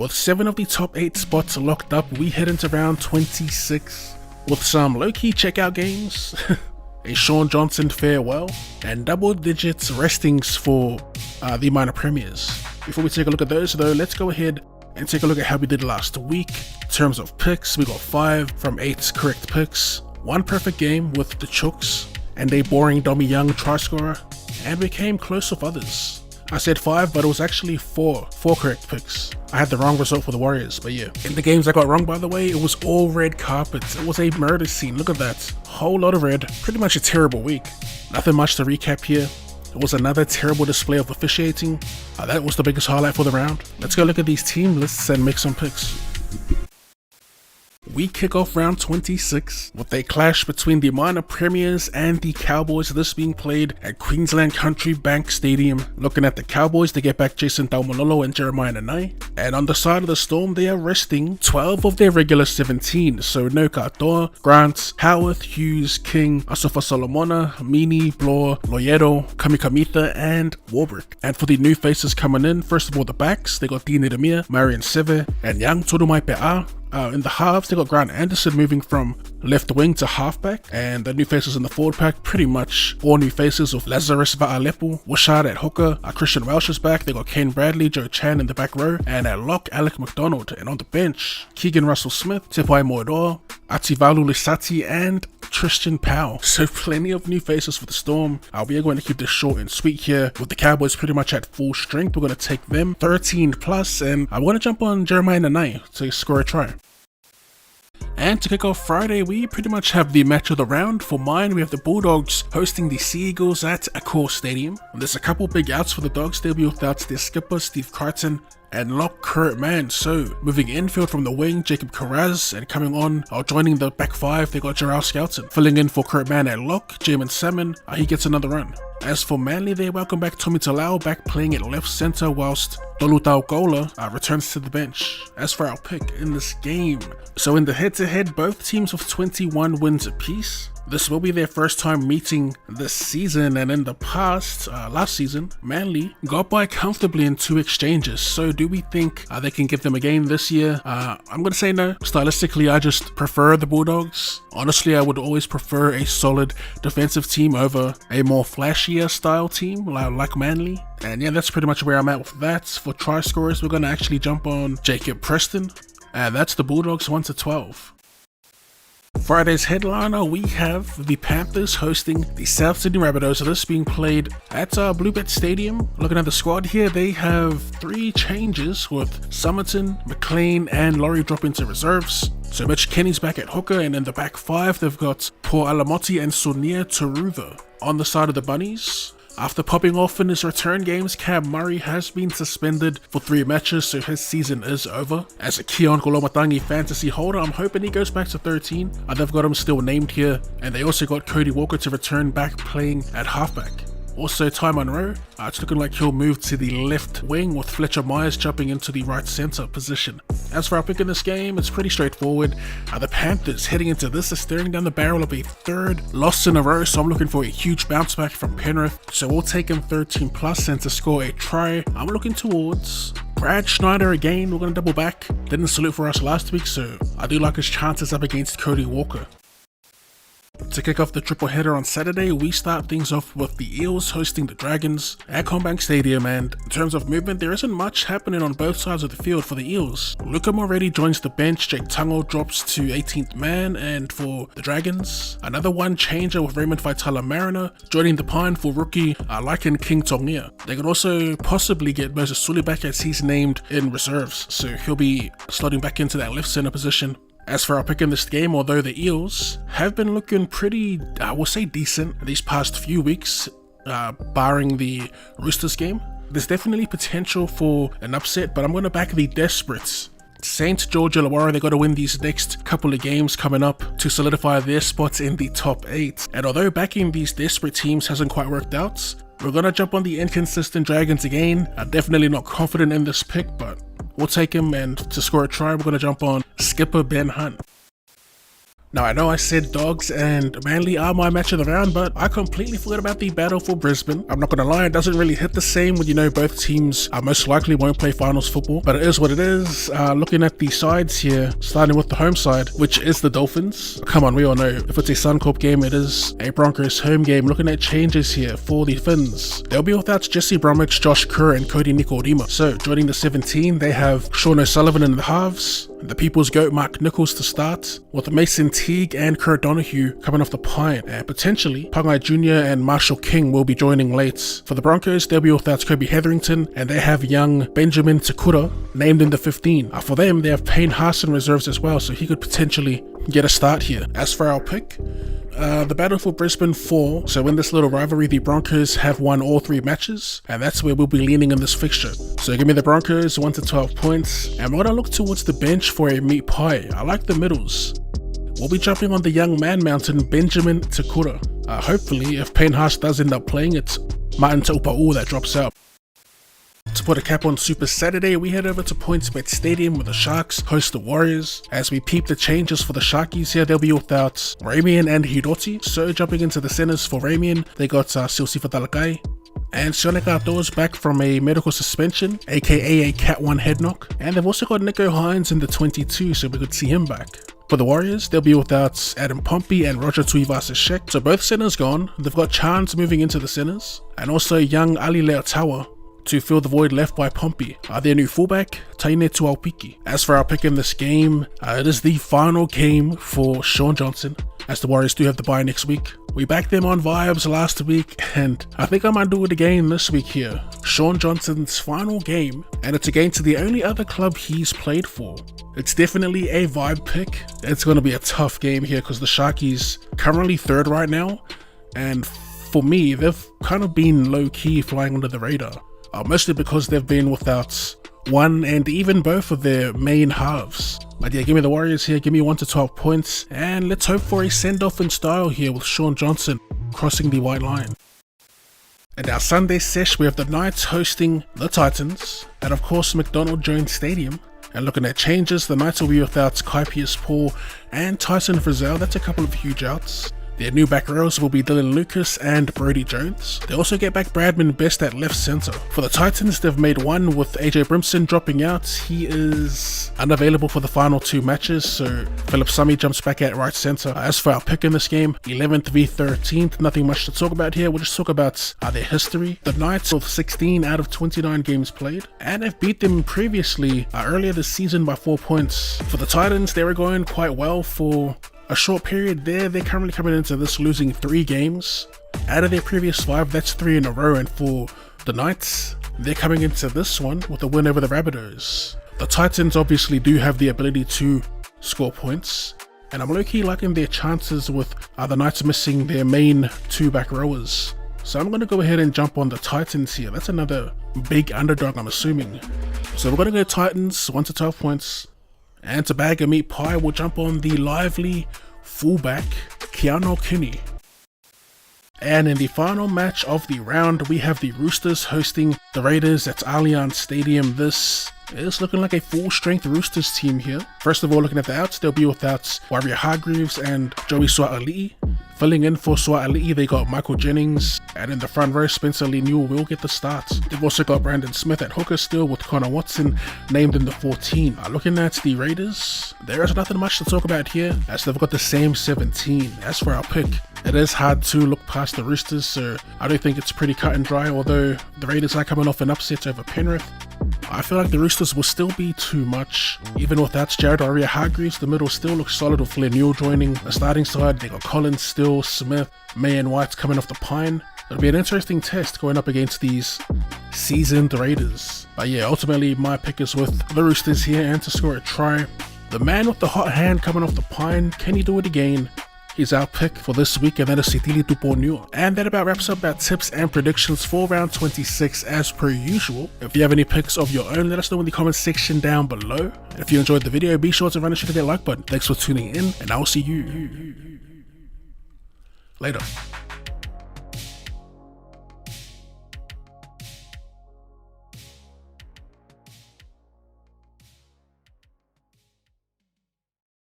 With 7 of the top 8 spots locked up, we head into round 26 with some low-key checkout games, a Sean Johnson farewell, and double digits restings for the minor premiers. Before we take a look at those though, let's go ahead and take a look at how we did last week. In terms of picks, we got 5 from 8 correct picks, 1 perfect game with the Chooks, and a boring Dommy Young try scorer, and we came close with others. I said 5, but it was actually 4 correct picks. I had the wrong result for the Warriors, but yeah. In the games I got wrong, by the way, it was all red carpets. It was a murder scene, look at that. Whole lot of red, pretty much a terrible week. Nothing much to recap here. It was another terrible display of officiating. That was the biggest highlight for the round. Let's go look at these team lists and make some picks. We kick off round 26 with a clash between the minor premiers and the Cowboys, this being played at Queensland Country Bank Stadium. Looking at the Cowboys, they get back Jason Taumalolo and Jeremiah Nanai, and on the side of the Storm they are resting 12 of their regular 17, so no Katoa, Grant, Howarth, Hughes, King, Asafa Solomona, Mini, Bloor, Loyedo, Kamikamita and Warbrick. And for the new faces coming in, first of all the backs, they got Dine Demir, Marion Seve and Young Turumai Pe'a. In the halves, they got Grant Anderson moving from left wing to halfback, and the new faces in the forward pack, pretty much all new faces with Lazarus Va'alepu, Wishart at hooker, Christian Welsh is back, they got Kane Bradley, Joe Chan in the back row, and at lock, Alec McDonald, and on the bench, Keegan Russell Smith, Tepai Moedoa, Ativalu Lisati, and Tristan Powell. So plenty of new faces for the Storm. We are going to keep this short and sweet here, with the Cowboys pretty much at full strength. We're going to take them 13 plus, and I want to jump on Jeremiah Nanai to score a try. And to kick off Friday, we pretty much have the match of the round. For mine, we have the Bulldogs hosting the Sea Eagles at Accor Stadium. There's a couple big outs for the Dogs. They'll be without their skipper, Steve Crichton, and lock Kurt Mann. So moving infield from the wing, Jacob Carraz, and coming on, joining the back 5, they got Jarrell Skelton. Filling in for Kurt Mann at lock, Jamin Salmon, he gets another run. As for Manly, they welcome back Tommy Talau, back playing at left centre, whilst Dolutau Gola returns to the bench. As for our pick in this game, so in the head-to-head, both teams with 21 wins apiece. This will be their first time meeting this season, and in the past, last season, Manly got by comfortably in 2 exchanges. So do we think they can give them a game this year? I'm going to say no. Stylistically, I just prefer the Bulldogs. Honestly, I would always prefer a solid defensive team over a more flashier style team like Manly. And yeah, that's pretty much where I'm at with that. For try scorers, we're going to actually jump on Jacob Preston, and that's the Bulldogs 1-12. Friday's headliner, we have the Panthers hosting the South Sydney Rabbitohs. This being played at Bluebet Stadium. Looking at the squad here, they have 3 changes with Summerton, McLean and Laurie drop into reserves. So Mitch Kenny's back at hooker, and in the back 5 they've got Paul Alamotti and Sonia Taruva. On the side of the Bunnies, after popping off in his return games, Cam Murray has been suspended for 3 matches, so his season is over. As a Keon Kolomatangi fantasy holder, I'm hoping he goes back to 13. They've got him still named here, and they also got Cody Walker to return back playing at halfback. Also, Ty Munro, it's looking like he'll move to the left wing with Fletcher Myers jumping into the right centre position. As for our pick in this game, it's pretty straightforward. The Panthers heading into this are staring down the barrel of a 3rd loss in a row, so I'm looking for a huge bounce back from Penrith. So we'll take him 13 plus, and to score a try, I'm looking towards Brad Schneider again. We're going to double back. Didn't salute for us last week, so I do like his chances up against Cody Walker. To kick off the triple header on Saturday, we start things off with the Eels hosting the Dragons at CommBank Stadium, and in terms of movement, there isn't much happening on both sides of the field for the Eels. Luca Moretti joins the bench, Jake Tungo drops to 18th man, and for the Dragons, another one changer with Raymond Vaitala Mariner joining the pine for rookie Lycan King Tongia. They could also possibly get Moses Sualii back, as he's named in reserves, so he'll be slotting back into that left center position. As for our pick in this game, although the Eels have been looking pretty, I will say decent these past few weeks, barring the Roosters game, there's definitely potential for an upset, but I'm going to back the Desperates. St. George Illawarra, they got to win these next couple of games coming up to solidify their spots in the top 8. And although backing these desperate teams hasn't quite worked out, we're going to jump on the inconsistent Dragons again. I'm definitely not confident in this pick, but we'll take him, and to score a try, we're going to jump on skipper Ben Hunt. Now I know I said Dogs and Manly are my match of the round, but I completely forgot about the battle for Brisbane. I'm not gonna lie, it doesn't really hit the same when you know both teams most likely won't play finals football, but it is what it is. Looking at the sides here, starting with the home side, which is the Dolphins. Come on, we all know if it's a Suncorp game, it is a Broncos home game. Looking at changes here for the Finns, they'll be without Jesse Bromwich, Josh Kerr and Cody Nikodima. So joining the 17, they have Sean O'Sullivan in the halves, the People's GOAT Mark Nichols to start, with Mason Teague and Kurt Donahue coming off the pine, and potentially Ponga Jr. and Marshall King will be joining late. For the Broncos, they'll be without Kobe Hetherington, and they have young Benjamin Takura named in the 15. For them, they have Payne Haas in reserves as well, so he could potentially get a start here. As for our pick, the battle for Brisbane 4, so in this little rivalry, the Broncos have won all 3 matches, and that's where we'll be leaning in this fixture. So give me the Broncos 1 to 12 points, and we're gonna look towards the bench for a meat pie. I like the middles. We'll be jumping on the young man mountain, Benjamin Takura. Hopefully, if Payne Haas does end up playing, it's Martin Taupa'u that drops out. To put a cap on Super Saturday, we head over to PointsBet Stadium where the Sharks host the Warriors. As we peep the changes for the Sharkies here, they'll be without Ramian and Hiroti. So jumping into the centers for Ramian, they got Silsifa Talakai. And Sioneka Ato's back from a medical suspension, aka a Cat 1 head knock. And they've also got Nico Hines in the 22, so we could see him back. For the Warriors, they'll be without Adam Pompey and Roger Tuivasa-Sheck. So both centers gone. They've got Chance moving into the centers, and also young Ali Leotawa to fill the void left by Pompey. Their new fullback, Taine Tuaupiki. As for our pick in this game, it is the final game for Sean Johnson, as the Warriors do have the bye next week. We backed them on vibes last week, and I think I might do it again this week here. Sean Johnson's final game, and it's against the only other club he's played for. It's definitely a vibe pick. It's going to be a tough game here because the Sharkies currently 3rd right now, and for me, they've kind of been low-key flying under the radar. Mostly because they've been without one and even both of their main halves. But yeah, give me the Warriors here, give me 1 to 12 points, and let's hope for a send-off in style here with Sean Johnson crossing the white line. And our Sunday sesh, we have the Knights hosting the Titans at, of course, McDonald Jones Stadium. And looking at changes, the Knights will be without Kai Pierce-Paul and Tyson Frizzell. That's a couple of huge outs. Their new back rows will be Dylan Lucas and Brodie Jones. They also get back Bradman Best at left centre. For the Titans, they've made one with AJ Brimson dropping out. He is unavailable for the final 2 matches, so Philip Summy jumps back at right centre. As for our pick in this game, 11th v 13th, nothing much to talk about here. We'll just talk about their history. The Knights with 16 out of 29 games played, and have beat them previously earlier this season by 4 points. For the Titans, they were going quite well for a short period there. They're currently coming into this losing 3 games out of their previous 5. That's 3 in a row. And for the Knights, they're coming into this one with a win over the Rabbitohs. The Titans obviously do have the ability to score points, and I'm low-key liking their chances with the Knights missing their main 2 back rowers. So I'm going to go ahead and jump on the Titans here. That's another big underdog, I'm assuming. So we're going to go Titans 1 to 12 points. And to bag a meat pie, we'll jump on the lively fullback, Keanu Kinney. And in the final match of the round, we have the Roosters hosting the Raiders at Allianz Stadium. This is looking like a full-strength Roosters team here. First of all, looking at the outs, they'll be without Waria Hargreaves and Joey Sualii. Filling in for Sualii, they got Michael Jennings, and in the front row, Spencer Lee-Newell will get the start. They've also got Brandon Smith at hooker still, with Connor Watson named in the 14. Looking at the Raiders, there is nothing much to talk about here, as they've got the same 17. As for our pick, it is hard to look past the Roosters, so I don't think it's pretty cut and dry, although the Raiders are coming off an upset over Penrith. I feel like the Roosters will still be too much. Even without Jared Waerea-Hargreaves, the middle still looks solid with Leniel joining the starting side. They got Collins still, Smith, May and White coming off the pine. It'll be an interesting test going up against these seasoned Raiders. But yeah, ultimately my pick is with the Roosters here, and to score a try, the man with the hot hand coming off the pine. Can he do it again? He's our pick for this week, and that is Sitili Tuponua. And that about wraps up our tips and predictions for round 26 as per usual. If you have any picks of your own, let us know in the comment section down below. And if you enjoyed the video, be sure to run and hit that like button. Thanks for tuning in, and I'll see you later.